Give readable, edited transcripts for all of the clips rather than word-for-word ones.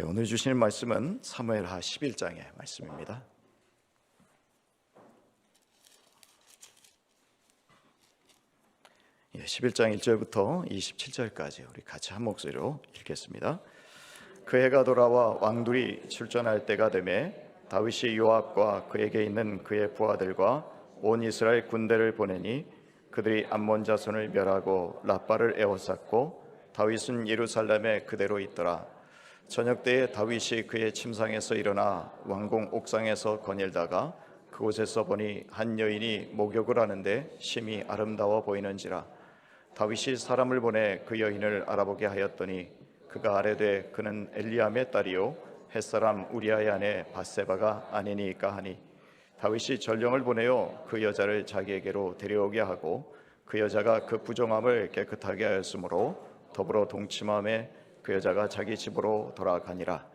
오늘 주실 말씀은 사무엘하 11장의 말씀입니다. 11장 1절부터 27절까지 우리 같이 한 목소리로 읽겠습니다. 그 해가 돌아와 왕들이 출전할 때가 되매 다윗이 요압과 그에게 있는 그의 부하들과 온 이스라엘 군대를 보내니 그들이 암몬 자손을 멸하고 라빠를 에워쌌고 다윗은 예루살렘에 그대로 있더라. 저녁 때에 다윗이 그의 침상에서 일어나 왕궁 옥상에서 거닐다가 그곳에서 보니 한 여인이 목욕을 하는데 심히 아름다워 보이는지라. 다윗이 사람을 보내 그 여인을 알아보게 하였더니 그가 아뢰되 그는 엘리암의 딸이요 햇사람 우리아의 아내 밧세바가 아니니까 하니, 다윗이 전령을 보내어 그 여자를 자기에게로 데려오게 하고 그 여자가 그 부정함을 깨끗하게 하였으므로 더불어 동침함에 그 여자가 자기 집으로 돌아가니라.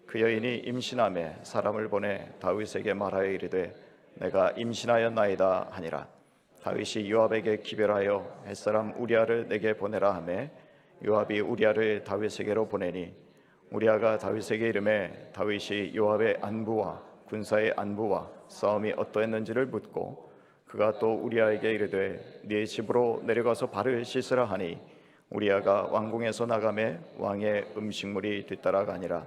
그 여인이 임신함에 사람을 보내 다윗에게 말하여 이르되 내가 임신하였나이다 하니라. 다윗이 요압에게 기별하여 햇사람 우리아를 내게 보내라 하매 요압이 우리아를 다윗에게로 보내니, 우리아가 다윗에게 이르매 다윗이 요압의 안부와 군사의 안부와 싸움이 어떠했는지를 묻고 그가 또 우리아에게 이르되 네 집으로 내려가서 발을 씻으라 하니, 우리아가 왕궁에서 나가매 왕의 음식물이 뒤따라가니라.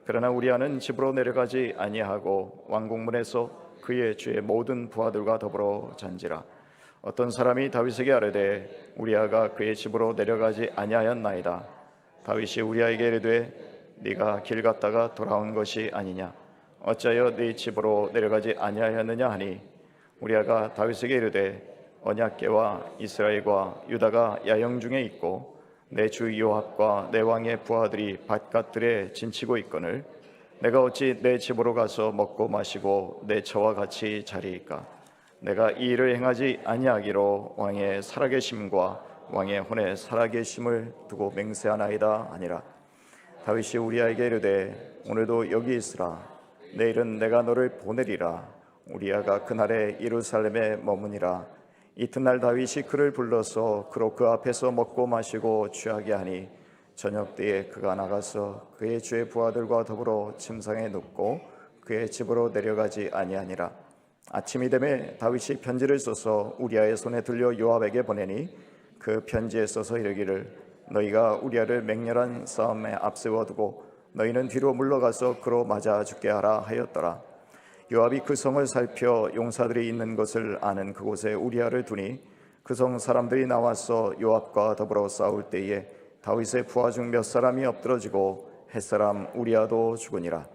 그러나 우리아는 집으로 내려가지 아니하고 왕궁문에서 그의 주의 모든 부하들과 더불어 잔지라. 어떤 사람이 다윗에게 아뢰되 우리아가 그의 집으로 내려가지 아니하였나이다. 다윗이 우리아에게 이르되 네가 길 갔다가 돌아온 것이 아니냐, 어찌하여 네 집으로 내려가지 아니하였느냐 하니, 우리아가 다윗에게 이르되 언약궤와 이스라엘과 유다가 야영 중에 있고 내 주 요압과 내 왕의 부하들이 밭갓들에 진치고 있거늘 내가 어찌 내 집으로 가서 먹고 마시고 내 처와 같이 자리이까. 내가 이 일을 행하지 아니하기로 왕의 살아계심과 왕의 혼의 살아계심을 두고 맹세하나이다 하니라. 다윗이 우리아에게 이르되 오늘도 여기 있으라. 내일은 내가 너를 보내리라. 우리아가 그날에 예루살렘에 머무니라. 이튿날 다윗이 그를 불러서 그로 그 앞에서 먹고 마시고 취하게 하니, 저녁 때에 그가 나가서 그의 주의 부하들과 더불어 침상에 눕고 그의 집으로 내려가지 아니하니라. 아침이 되매 다윗이 편지를 써서 우리아의 손에 들려 요압에게 보내니, 그 편지에 써서 이르기를 너희가 우리아를 맹렬한 싸움에 앞세워두고 너희는 뒤로 물러가서 그로 맞아 죽게 하라 하였더라. 요압이 그 성을 살펴 용사들이 있는 것을 아는 그곳에 우리아를 두니, 그 성 사람들이 나와서 요압과 더불어 싸울 때에 다윗의 부하 중 몇 사람이 엎드러지고 햇사람 우리아도 죽으니라.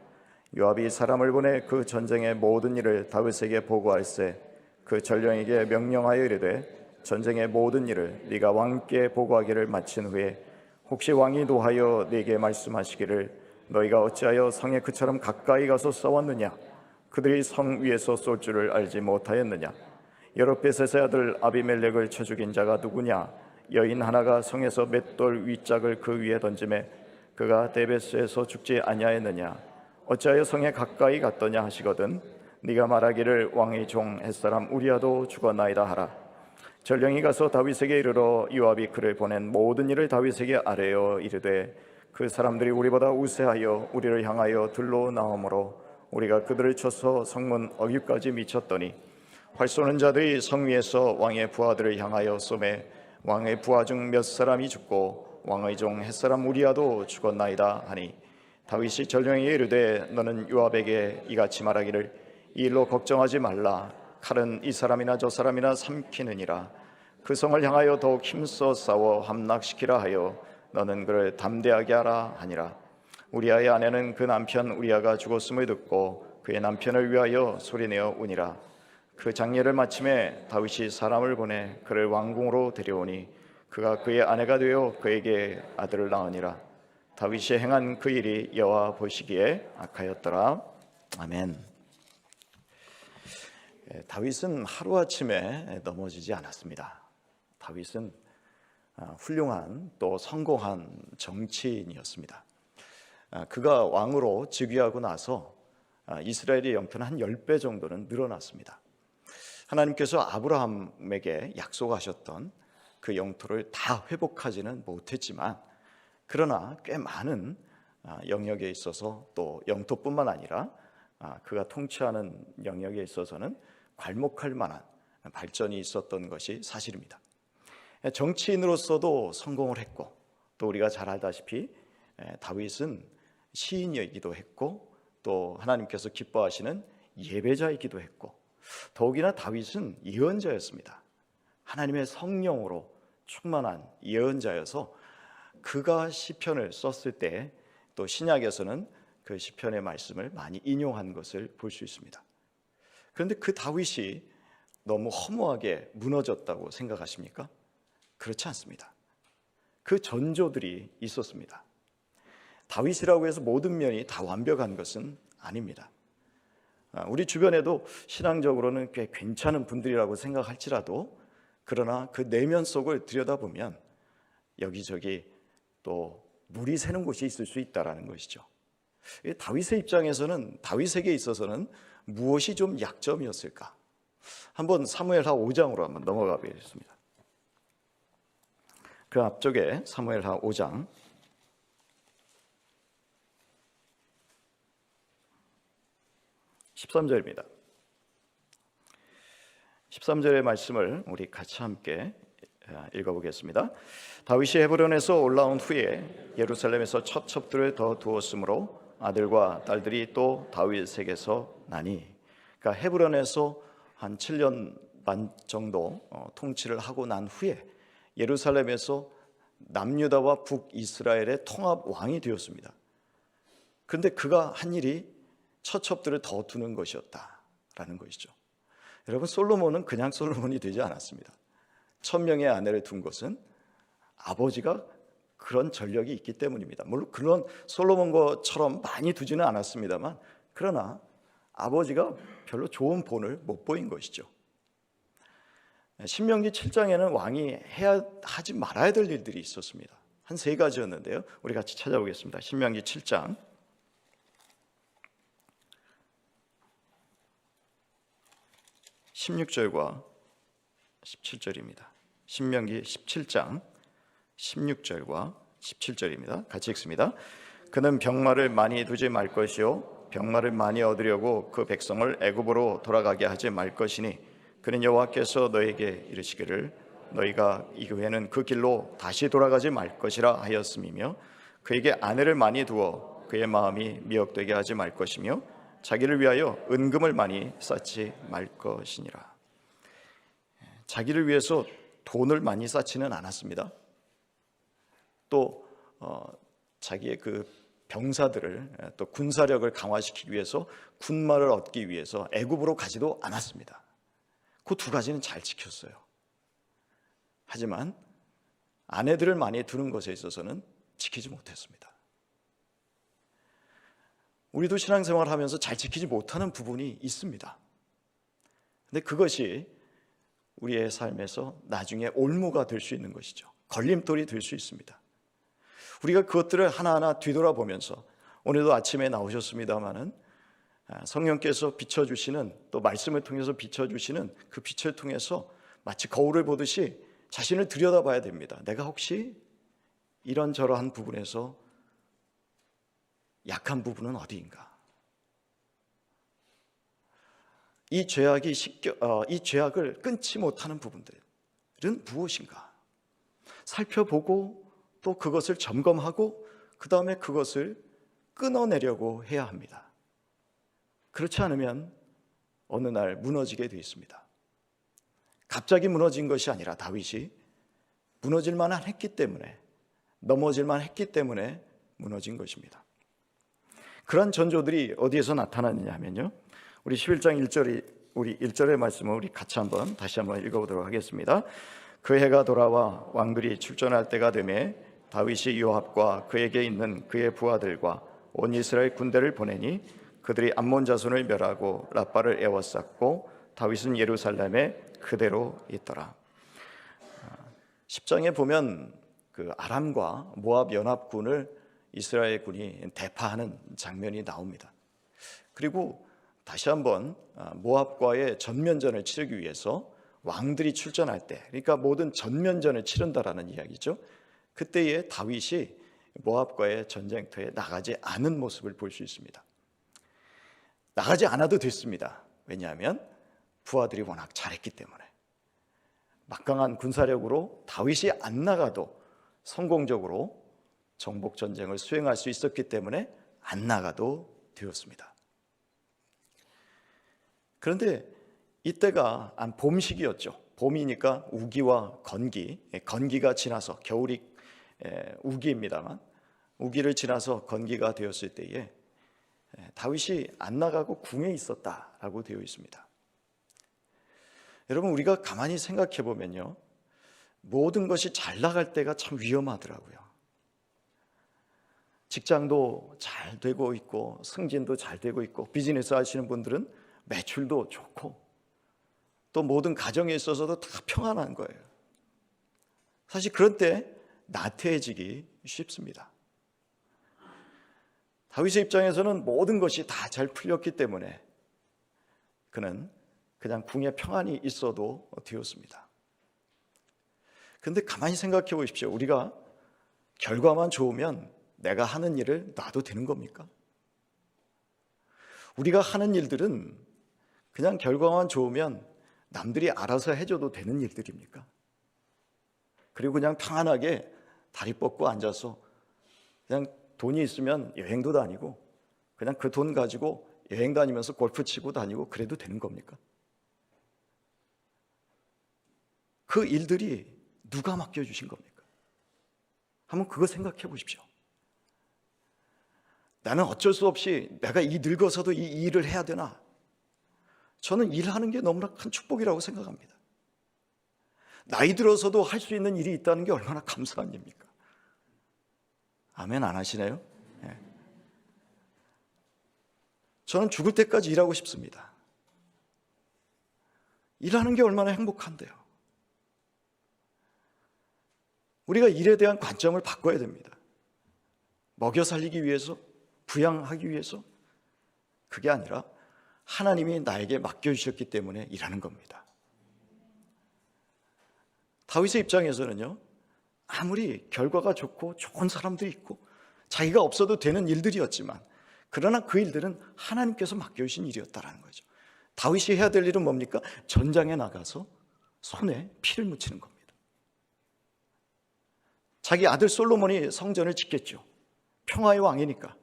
요압이 사람을 보내 그 전쟁의 모든 일을 다윗에게 보고할세 그 전령에게 명령하여 이르되 전쟁의 모든 일을 네가 왕께 보고하기를 마친 후에 혹시 왕이 노하여 네게 말씀하시기를 너희가 어찌하여 성에 그처럼 가까이 가서 싸웠느냐, 그들이 성 위에서 쏠 줄을 알지 못하였느냐, 여롯베셋의 아들 아비멜렉을 쳐 죽인 자가 누구냐, 여인 하나가 성에서 맷돌 윗짝을 그 위에 던지매 그가 데베스에서 죽지 아니하였느냐, 어찌하여 성에 가까이 갔더냐 하시거든 네가 말하기를 왕의 종 햇사람 우리아도 죽었나이다 하라. 전령이 가서 다윗에게 이르러 요압이 그를 보낸 모든 일을 다윗에게 아뢰어 이르되 그 사람들이 우리보다 우세하여 우리를 향하여 들로 나오므로 우리가 그들을 쳐서 성문 어귀까지 미쳤더니 활 쏘는 자들이 성 위에서 왕의 부하들을 향하여 쏘매 왕의 부하 중 몇 사람이 죽고 왕의 종 햇사람 우리아도 죽었나이다 하니, 다윗이 전령에게 이르되 너는 요압에게 이같이 말하기를 이 일로 걱정하지 말라. 칼은 이 사람이나 저 사람이나 삼키느니라. 그 성을 향하여 더욱 힘써 싸워 함락시키라 하여 너는 그를 담대하게 하라 하니라. 우리아의 아내는 그 남편 우리아가 죽었음을 듣고 그의 남편을 위하여 소리내어 우니라. 그 장례를 마침에 다윗이 사람을 보내 그를 왕궁으로 데려오니 그가 그의 아내가 되어 그에게 아들을 낳으니라. 다윗이 행한 그 일이 여호와 보시기에 악하였더라. 아멘. 다윗은 하루아침에 넘어지지 않았습니다. 다윗은 훌륭한 또 성공한 정치인이었습니다. 그가 왕으로 즉위하고 나서 이스라엘의 영토는 한 10배 정도는 늘어났습니다. 하나님께서 아브라함에게 약속하셨던 그 영토를 다 회복하지는 못했지만, 그러나 꽤 많은 영역에 있어서 또 영토뿐만 아니라 그가 통치하는 영역에 있어서는 괄목할 만한 발전이 있었던 것이 사실입니다. 정치인으로서도 성공을 했고, 또 우리가 잘 알다시피 다윗은 시인이기도 했고, 또 하나님께서 기뻐하시는 예배자이기도 했고, 더욱이나 다윗은 예언자였습니다. 하나님의 성령으로 충만한 예언자여서 그가 시편을 썼을 때 또 신약에서는 그 시편의 말씀을 많이 인용한 것을 볼 수 있습니다. 그런데 그 다윗이 너무 허무하게 무너졌다고 생각하십니까? 그렇지 않습니다. 그 전조들이 있었습니다. 다윗이라고 해서 모든 면이 다 완벽한 것은 아닙니다. 우리 주변에도 신앙적으로는 꽤 괜찮은 분들이라고 생각할지라도, 그러나 그 내면 속을 들여다보면 여기저기 또 물이 새는 곳이 있을 수 있다는 것이죠. 다윗의 입장에서는, 다윗에게 있어서는 무엇이 좀 약점이었을까? 한번 사무엘하 5장으로 한번 넘어가 보겠습니다. 그 앞쪽에 사무엘하 5장 13절입니다. 13절의 말씀을 우리 같이 함께 읽어보겠습니다. 다윗이 헤브론에서 올라온 후에 예루살렘에서 첫 첩들을 더 두었으므로 아들과 딸들이 또 다윗에게서 나니. 그러니까 헤브론에서 한 7년 반 정도 통치를 하고 난 후에 예루살렘에서 남유다와 북이스라엘의 통합 왕이 되었습니다. 그런데 그가 한 일이 처첩들을 더 두는 것이었다라는 것이죠. 여러분, 솔로몬은 그냥 솔로몬이 되지 않았습니다. 1000명의 아내를 둔 것은 아버지가 그런 전력이 있기 때문입니다. 물론 그런 솔로몬 것처럼 많이 두지는 않았습니다만, 그러나 아버지가 별로 좋은 본을 못 보인 것이죠. 신명기 7장에는 왕이 하지 말아야 될 일들이 있었습니다. 한 3가지였는데요. 우리 같이 찾아보겠습니다. 신명기 7장 16절과 17절입니다. 신명기 17장 16절과 17절입니다. 같이 읽습니다. 그는 병마를 많이 두지 말 것이요 병마를 많이 얻으려고 그 백성을 애굽으로 돌아가게 하지 말 것이니 그는 여호와께서 너에게 이르시기를 너희가 이후에는 그 길로 다시 돌아가지 말 것이라 하였음이며 그에게 아내를 많이 두어 그의 마음이 미혹되게 하지 말 것이며 자기를 위하여 은금을 많이 쌓지 말 것이니라. 자기를 위해서 돈을 많이 쌓지는 않았습니다. 또 자기의 그 병사들을 또 군사력을 강화시키기 위해서 군마를 얻기 위해서 애굽으로 가지도 않았습니다. 그 2가지는 잘 지켰어요. 하지만 아내들을 많이 두는 것에 있어서는 지키지 못했습니다. 우리도 신앙생활을 하면서 잘 지키지 못하는 부분이 있습니다. 근데 그것이 우리의 삶에서 나중에 올무가 될 수 있는 것이죠. 걸림돌이 될 수 있습니다. 우리가 그것들을 하나하나 뒤돌아보면서, 오늘도 아침에 나오셨습니다마는 성령께서 비춰주시는, 또 말씀을 통해서 비춰주시는 그 빛을 통해서 마치 거울을 보듯이 자신을 들여다봐야 됩니다. 내가 혹시 이런저러한 부분에서 약한 부분은 어디인가? 이 죄악을 끊지 못하는 부분들은 무엇인가? 살펴보고 또 그것을 점검하고 그 다음에 그것을 끊어내려고 해야 합니다. 그렇지 않으면 어느 날 무너지게 되어 있습니다. 갑자기 무너진 것이 아니라 다윗이 무너질만 했기 때문에, 넘어질만 했기 때문에 무너진 것입니다. 그런 전조들이 어디에서 나타나느냐 하면요, 우리 11장 1절이, 우리 1절의 말씀을 우리 같이 다시 한번 읽어보도록 하겠습니다. 그 해가 돌아와 왕들이 출전할 때가 되매 다윗이 요압과 그에게 있는 그의 부하들과 온 이스라엘 군대를 보내니 그들이 암몬 자손을 멸하고 라빠를 에워쌌고 다윗은 예루살렘에 그대로 있더라. 10장에 보면 그 아람과 모압 연합군을 이스라엘 군이 대파하는 장면이 나옵니다. 그리고 다시 한번 모압과의 전면전을 치르기 위해서 왕들이 출전할 때, 그러니까 모든 전면전을 치른다라는 이야기죠. 그때에 다윗이 모압과의 전쟁터에 나가지 않은 모습을 볼 수 있습니다. 나가지 않아도 됐습니다. 왜냐하면 부하들이 워낙 잘했기 때문에. 막강한 군사력으로 다윗이 안 나가도 성공적으로 정복 전쟁을 수행할 수 있었기 때문에 안 나가도 되었습니다. 그런데 이때가 봄 시기였죠. 봄이니까 우기와 건기가 지나서, 겨울이 우기입니다만 우기를 지나서 건기가 되었을 때에 다윗이 안 나가고 궁에 있었다라고 되어 있습니다. 여러분, 우리가 가만히 생각해 보면요, 모든 것이 잘 나갈 때가 참 위험하더라고요. 직장도 잘 되고 있고 승진도 잘 되고 있고 비즈니스 하시는 분들은 매출도 좋고 또 모든 가정에 있어서도 다 평안한 거예요. 사실 그런 때 나태해지기 쉽습니다. 다윗의 입장에서는 모든 것이 다 잘 풀렸기 때문에 그는 그냥 궁에 평안히 있어도 되었습니다. 그런데 가만히 생각해 보십시오. 우리가 결과만 좋으면 내가 하는 일을 놔도 되는 겁니까? 우리가 하는 일들은 그냥 결과만 좋으면 남들이 알아서 해줘도 되는 일들입니까? 그리고 그냥 평안하게 다리 뻗고 앉아서 그냥 돈이 있으면 여행도 다니고 그냥 그 돈 가지고 여행 다니면서 골프 치고 다니고 그래도 되는 겁니까? 그 일들이 누가 맡겨주신 겁니까? 한번 그거 생각해 보십시오. 나는 어쩔 수 없이 내가 늙어서도 이 일을 해야 되나? 저는 일하는 게 너무나 큰 축복이라고 생각합니다. 나이 들어서도 할 수 있는 일이 있다는 게 얼마나 감사한 일입니까? 아멘 안 하시나요? 네. 저는 죽을 때까지 일하고 싶습니다. 일하는 게 얼마나 행복한데요. 우리가 일에 대한 관점을 바꿔야 됩니다. 먹여 살리기 위해서, 부양하기 위해서, 그게 아니라 하나님이 나에게 맡겨주셨기 때문에 일하는 겁니다. 다윗의 입장에서는요, 아무리 결과가 좋고 좋은 사람들이 있고 자기가 없어도 되는 일들이었지만 그러나 그 일들은 하나님께서 맡겨주신 일이었다는 거죠. 다윗이 해야 될 일은 뭡니까? 전장에 나가서 손에 피를 묻히는 겁니다. 자기 아들 솔로몬이 성전을 짓겠죠. 평화의 왕이니까.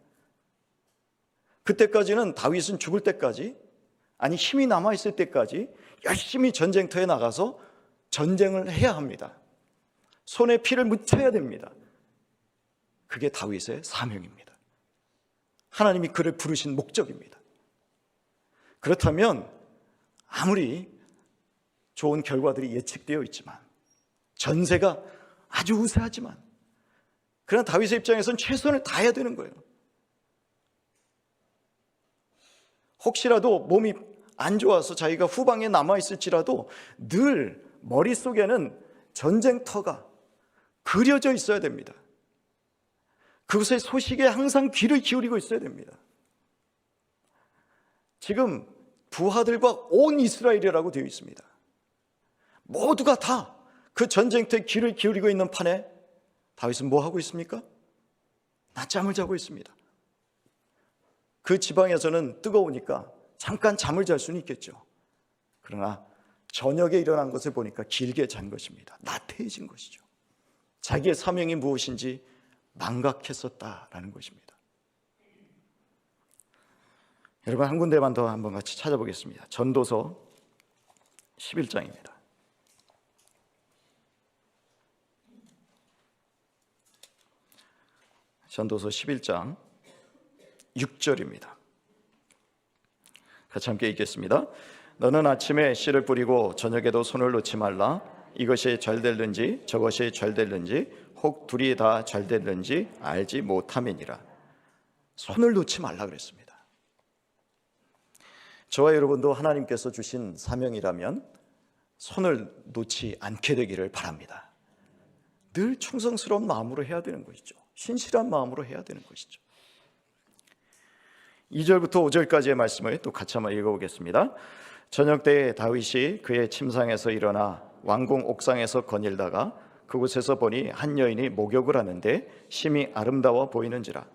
그때까지는 다윗은 죽을 때까지, 아니 힘이 남아있을 때까지 열심히 전쟁터에 나가서 전쟁을 해야 합니다. 손에 피를 묻혀야 됩니다. 그게 다윗의 사명입니다. 하나님이 그를 부르신 목적입니다. 그렇다면 아무리 좋은 결과들이 예측되어 있지만, 전세가 아주 우세하지만, 그러나 다윗의 입장에서는 최선을 다해야 되는 거예요. 혹시라도 몸이 안 좋아서 자기가 후방에 남아있을지라도 늘 머릿속에는 전쟁터가 그려져 있어야 됩니다. 그것의 소식에 항상 귀를 기울이고 있어야 됩니다. 지금 부하들과 온 이스라엘이라고 되어 있습니다. 모두가 다 그 전쟁터에 귀를 기울이고 있는 판에 다윗은 뭐 하고 있습니까? 낮잠을 자고 있습니다. 그 지방에서는 뜨거우니까 잠깐 잠을 잘 수는 있겠죠. 그러나 저녁에 일어난 것을 보니까 길게 잔 것입니다. 나태해진 것이죠. 자기의 사명이 무엇인지 망각했었다라는 것입니다. 여러분, 한 군데만 더 한번 같이 찾아보겠습니다. 전도서 11장입니다. 전도서 11장 6절입니다. 같이 함께 읽겠습니다. 너는 아침에 씨를 뿌리고 저녁에도 손을 놓지 말라. 이것이 잘 될는지 저것이 잘 될는지 혹 둘이 다 잘 될는지 알지 못함이니라. 손을 놓지 말라 그랬습니다. 저와 여러분도 하나님께서 주신 사명이라면 손을 놓지 않게 되기를 바랍니다. 늘 충성스러운 마음으로 해야 되는 것이죠. 신실한 마음으로 해야 되는 것이죠. 2절부터 5절까지의 말씀을 또 같이 한번 읽어보겠습니다. 저녁 때에 다윗이 그의 침상에서 일어나 왕궁 옥상에서 거닐다가 그곳에서 보니 한 여인이 목욕을 하는데 심히 아름다워 보이는지라.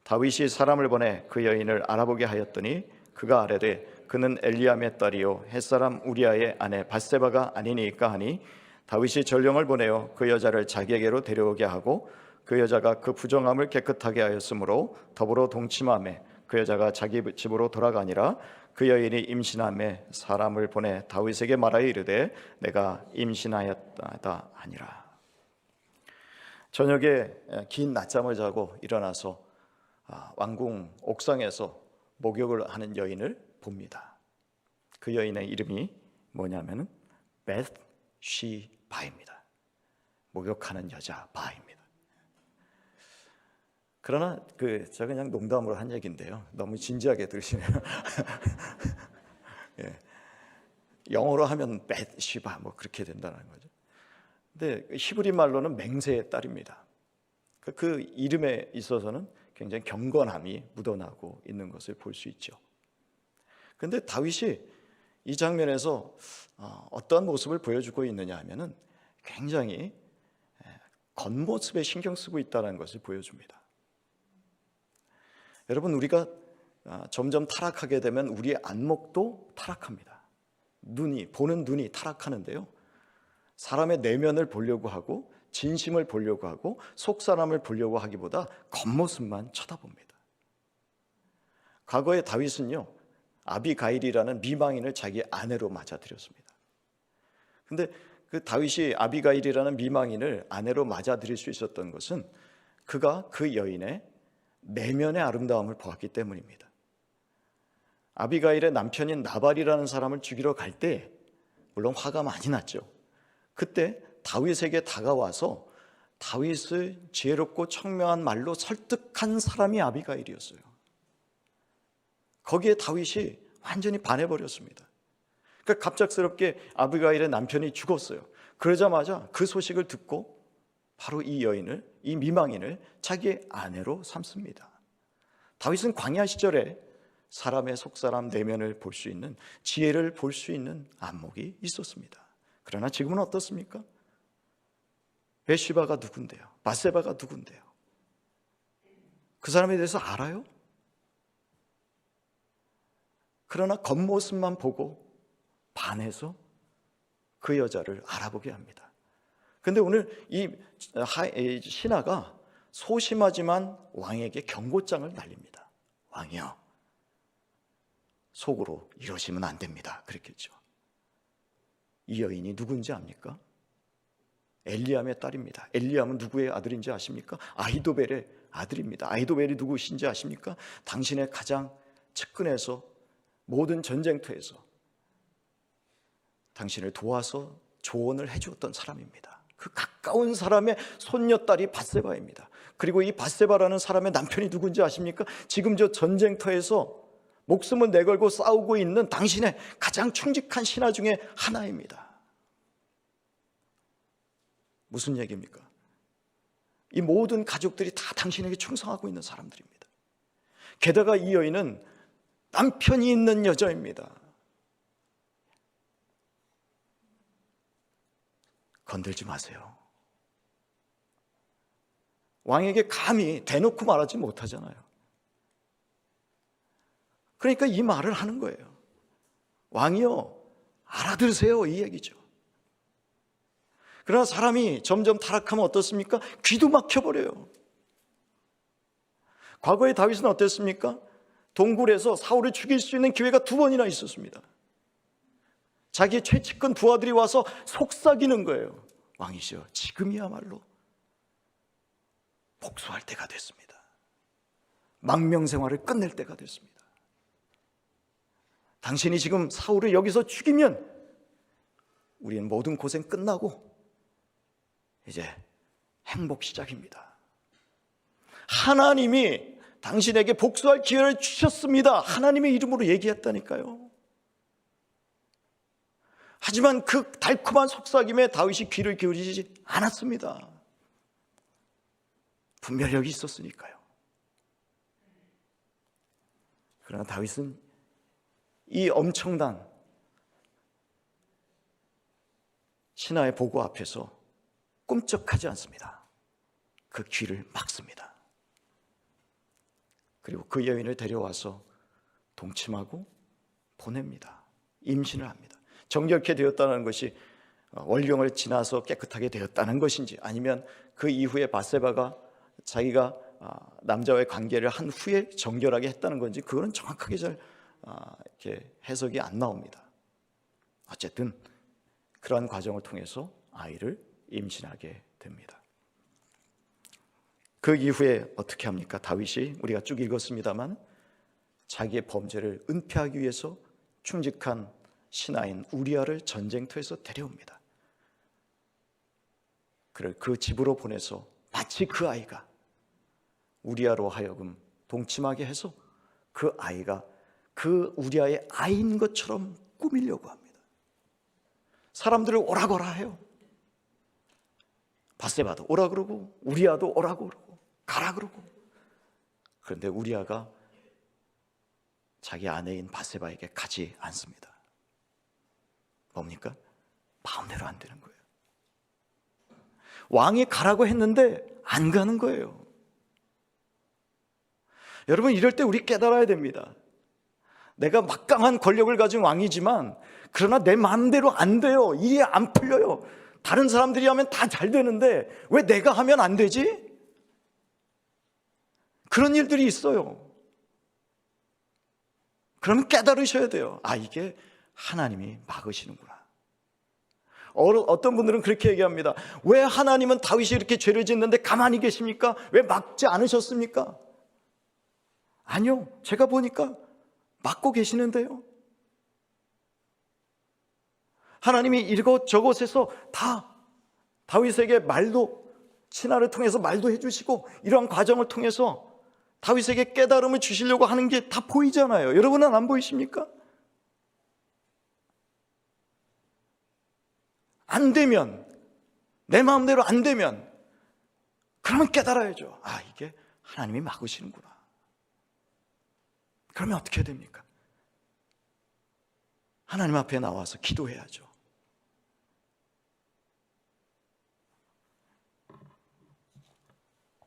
다윗이 사람을 보내 그 여인을 알아보게 하였더니 그가 아뢰되 그는 엘리암의 딸이요 햇사람 우리아의 아내 밧세바가 아니니까 하니, 다윗이 전령을 보내어 그 여자를 자기에게로 데려오게 하고 그 여자가 그 부정함을 깨끗하게 하였으므로 더불어 동침하매 그 여자가 자기 집으로 돌아가니라. 그 여인이 임신함에 사람을 보내 다윗에게 말하여 이르되 내가 임신하였다 하니라. 저녁에 긴 낮잠을 자고 일어나서 왕궁 옥상에서 목욕을 하는 여인을 봅니다. 그 여인의 이름이 뭐냐면은 벳시바입니다. 목욕하는 여자 바입니다. 그러나 저 그냥 농담으로 한 얘기인데요. 너무 진지하게 들으시네요. 예. 영어로 하면 벳시바 뭐 그렇게 된다는 거죠. 근데 히브리 말로는 맹세의 딸입니다. 그 이름에 있어서는 굉장히 경건함이 묻어나고 있는 것을 볼 수 있죠. 그런데 다윗이 이 장면에서 어떠한 모습을 보여주고 있느냐 하면은 굉장히 겉모습에 신경 쓰고 있다는 것을 보여줍니다. 여러분, 우리가 점점 타락하게 되면 우리의 안목도 타락합니다. 보는 눈이 타락하는데요, 사람의 내면을 보려고 하고 진심을 보려고 하고 속사람을 보려고 하기보다 겉모습만 쳐다봅니다. 과거에 다윗은요, 아비가일이라는 미망인을 자기 아내로 맞아들였습니다. 그런데 그 다윗이 아비가일이라는 미망인을 아내로 맞아들일 수 있었던 것은 그가 그 여인의 내면의 아름다움을 보았기 때문입니다. 아비가일의 남편인 나발이라는 사람을 죽이러 갈 때 물론 화가 많이 났죠. 그때 다윗에게 다가와서 다윗을 지혜롭고 청명한 말로 설득한 사람이 아비가일이었어요. 거기에 다윗이 완전히 반해버렸습니다. 그러니까 갑작스럽게 아비가일의 남편이 죽었어요. 그러자마자 그 소식을 듣고 바로 이 미망인을 자기의 아내로 삼습니다. 다윗은 광야 시절에 사람의 속사람 내면을 볼 수 있는, 지혜를 볼 수 있는 안목이 있었습니다. 그러나 지금은 어떻습니까? 벳시바가 누군데요? 밧세바가 누군데요? 그 사람에 대해서 알아요? 그러나 겉모습만 보고 반해서 그 여자를 알아보게 합니다. 그런데 오늘 이 신하가 소심하지만 왕에게 경고장을 날립니다. 왕이요, 속으로 이러시면 안 됩니다. 그랬겠죠. 이 여인이 누군지 압니까? 엘리암의 딸입니다. 엘리암은 누구의 아들인지 아십니까? 아히도벨의 아들입니다. 아히도벨이 누구신지 아십니까? 당신의 가장 측근에서 모든 전쟁터에서 당신을 도와서 조언을 해주었던 사람입니다. 그 가까운 사람의 손녀딸이 밧세바입니다. 그리고 이 밧세바라는 사람의 남편이 누군지 아십니까? 지금 저 전쟁터에서 목숨을 내걸고 싸우고 있는 당신의 가장 충직한 신하 중에 하나입니다. 무슨 얘기입니까? 이 모든 가족들이 다 당신에게 충성하고 있는 사람들입니다. 게다가 이 여인은 남편이 있는 여자입니다. 건들지 마세요. 왕에게 감히 대놓고 말하지 못하잖아요. 그러니까 이 말을 하는 거예요. 왕이요, 알아들으세요, 이 얘기죠. 그러나 사람이 점점 타락하면 어떻습니까? 귀도 막혀버려요. 과거에 다윗은 어땠습니까? 동굴에서 사울을 죽일 수 있는 기회가 2번이나 있었습니다. 자기의 최측근 부하들이 와서 속삭이는 거예요. 왕이시여, 지금이야말로 복수할 때가 됐습니다. 망명생활을 끝낼 때가 됐습니다. 당신이 지금 사울을 여기서 죽이면 우리는 모든 고생 끝나고 이제 행복 시작입니다. 하나님이 당신에게 복수할 기회를 주셨습니다. 하나님의 이름으로 얘기했다니까요. 하지만 그 달콤한 속삭임에 다윗이 귀를 기울이지 않았습니다. 분별력이 있었으니까요. 그러나 다윗은 이 엄청난 신하의 보고 앞에서 꿈쩍하지 않습니다. 그 귀를 막습니다. 그리고 그 여인을 데려와서 동침하고 보냅니다. 임신을 합니다. 정결케 되었다는 것이 월경을 지나서 깨끗하게 되었다는 것인지, 아니면 그 이후에 바세바가 자기가 남자와의 관계를 한 후에 정결하게 했다는 건지, 그거는 정확하게 잘 이렇게 해석이 안 나옵니다. 어쨌든 그러한 과정을 통해서 아이를 임신하게 됩니다. 그 이후에 어떻게 합니까? 다윗이 우리가 쭉 읽었습니다만 자기의 범죄를 은폐하기 위해서 충직한 신하인 우리아를 전쟁터에서 데려옵니다. 그를 그 집으로 보내서 마치 그 아이가 우리아로 하여금 동침하게 해서 그 아이가 그 우리아의 아이인 것처럼 꾸미려고 합니다. 사람들을 오라거라 해요. 바세바도 오라 그러고 우리아도 오라고 그러고 가라 그러고. 그런데 우리아가 자기 아내인 바세바에게 가지 않습니다. 뭡니까? 마음대로 안 되는 거예요. 왕이 가라고 했는데 안 가는 거예요. 여러분, 이럴 때 우리 깨달아야 됩니다. 내가 막강한 권력을 가진 왕이지만 그러나 내 마음대로 안 돼요. 일이 안 풀려요. 다른 사람들이 하면 다 잘 되는데 왜 내가 하면 안 되지? 그런 일들이 있어요. 그러면 깨달으셔야 돼요. 아, 이게 하나님이 막으시는구나. 어떤 분들은 그렇게 얘기합니다. 왜 하나님은 다윗이 이렇게 죄를 짓는데 가만히 계십니까? 왜 막지 않으셨습니까? 아니요, 제가 보니까 막고 계시는데요. 하나님이 이곳저곳에서 다 다윗에게 말도, 신하를 통해서 말도 해주시고 이러한 과정을 통해서 다윗에게 깨달음을 주시려고 하는 게 다 보이잖아요. 여러분은 안 보이십니까? 안 되면, 내 마음대로 안 되면 그러면 깨달아야죠. 아, 이게 하나님이 막으시는구나. 그러면 어떻게 해야 됩니까? 하나님 앞에 나와서 기도해야죠.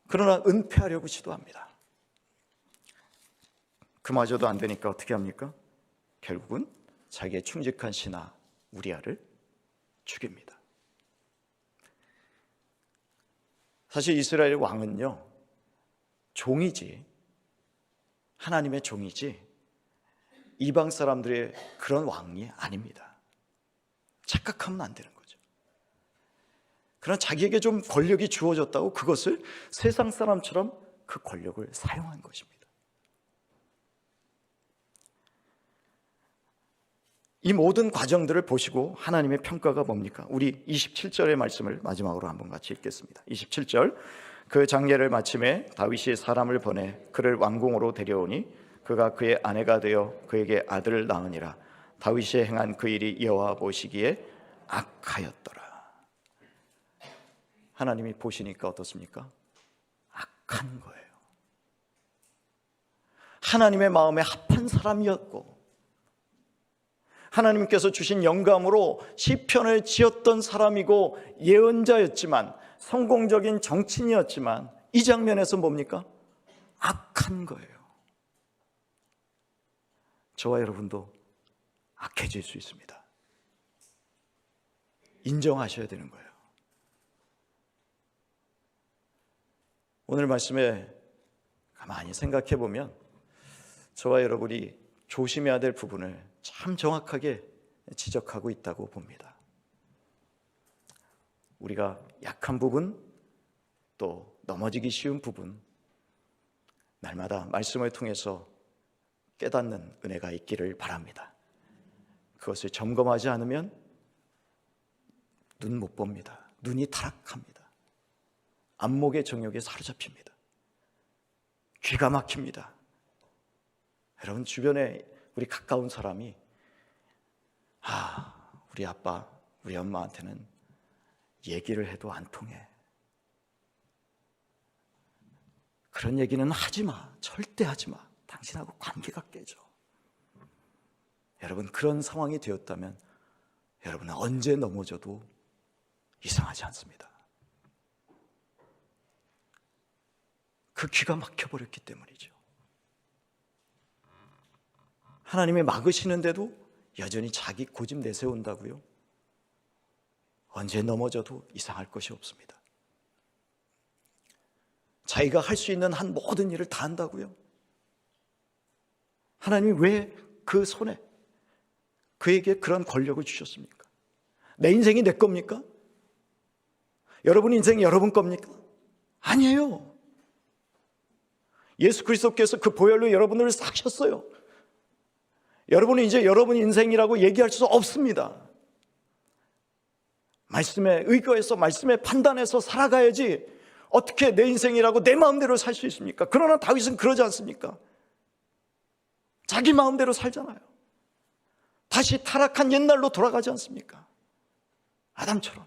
그러나 은폐하려고 시도합니다. 그마저도 안 되니까 어떻게 합니까? 결국은 자기의 충직한 신하 우리아를 죽입니다. 사실 이스라엘 왕은요, 종이지, 하나님의 종이지 이방 사람들의 그런 왕이 아닙니다. 착각하면 안 되는 거죠. 그러나 자기에게 좀 권력이 주어졌다고 그것을 세상 사람처럼 그 권력을 사용한 것입니다. 이 모든 과정들을 보시고 하나님의 평가가 뭡니까? 우리 27절의 말씀을 마지막으로 한번 같이 읽겠습니다. 27절, 그 장례를 마침에 다윗이 사람을 보내 그를 왕궁으로 데려오니 그가 그의 아내가 되어 그에게 아들을 낳으니라. 다윗이 행한 그 일이 여호와 보시기에 악하였더라. 하나님이 보시니까 어떻습니까? 악한 거예요. 하나님의 마음에 합한 사람이었고 하나님께서 주신 영감으로 시편을 지었던 사람이고 예언자였지만 성공적인 정치인이었지만 이 장면에서 뭡니까? 악한 거예요. 저와 여러분도 악해질 수 있습니다. 인정하셔야 되는 거예요. 오늘 말씀에 가만히 생각해 보면 저와 여러분이 조심해야 될 부분을 참 정확하게 지적하고 있다고 봅니다. 우리가 약한 부분, 또 넘어지기 쉬운 부분, 날마다 말씀을 통해서 깨닫는 은혜가 있기를 바랍니다. 그것을 점검하지 않으면 눈 못 봅니다. 눈이 타락합니다. 안목의 정욕에 사로잡힙니다. 귀가 막힙니다. 여러분, 주변에 우리 가까운 사람이 우리 아빠, 우리 엄마한테는 얘기를 해도 안 통해. 그런 얘기는 하지 마. 절대 하지 마. 당신하고 관계가 깨져. 여러분, 그런 상황이 되었다면 여러분은 언제 넘어져도 이상하지 않습니다. 그 귀가 막혀버렸기 때문이죠. 하나님이 막으시는데도 여전히 자기 고집 내세운다고요? 언제 넘어져도 이상할 것이 없습니다. 자기가 할 수 있는 한 모든 일을 다 한다고요? 하나님이 왜 그 손에 그에게 그런 권력을 주셨습니까? 내 인생이 내 겁니까? 여러분 인생이 여러분 겁니까? 아니에요. 예수 그리스도께서 그 보혈로 여러분을 삭혔어요. 여러분은 이제 여러분 인생이라고 얘기할 수 없습니다. 말씀에 의거해서 말씀에 판단해서 살아가야지 어떻게 내 인생이라고 내 마음대로 살 수 있습니까? 그러나 다윗은 그러지 않습니까? 자기 마음대로 살잖아요. 다시 타락한 옛날로 돌아가지 않습니까? 아담처럼.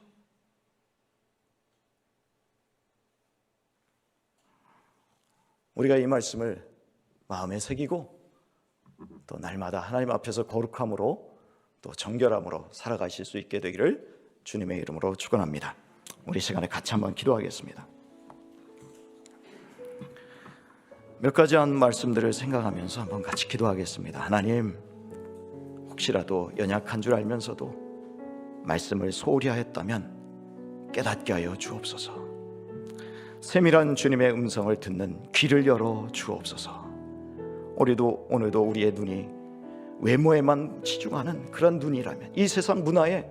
우리가 이 말씀을 마음에 새기고 또 날마다 하나님 앞에서 거룩함으로 또 정결함으로 살아가실 수 있게 되기를 주님의 이름으로 축원합니다. 우리 시간에 같이 한번 기도하겠습니다. 몇 가지 한 말씀들을 생각하면서 한번 같이 기도하겠습니다. 하나님, 혹시라도 연약한 줄 알면서도 말씀을 소홀히 하였다면 깨닫게 하여 주옵소서. 세밀한 주님의 음성을 듣는 귀를 열어 주옵소서. 오늘도 우리의 눈이 외모에만 치중하는 그런 눈이라면, 이 세상 문화에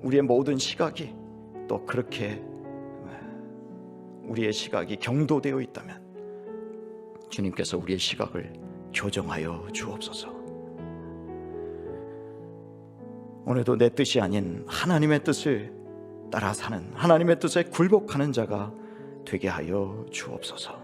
우리의 모든 시각이 또 그렇게 우리의 시각이 경도되어 있다면 주님께서 우리의 시각을 교정하여 주옵소서. 오늘도 내 뜻이 아닌 하나님의 뜻을 따라 사는, 하나님의 뜻에 굴복하는 자가 되게 하여 주옵소서.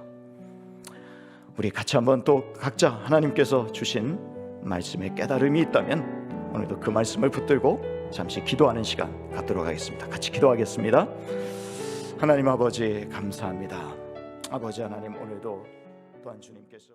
우리 같이 한번 또 각자 하나님께서 주신 말씀에 깨달음이 있다면 오늘도 그 말씀을 붙들고 잠시 기도하는 시간 갖도록 하겠습니다. 같이 기도하겠습니다. 하나님 아버지 감사합니다. 아버지 하나님, 오늘도 또한 주님께서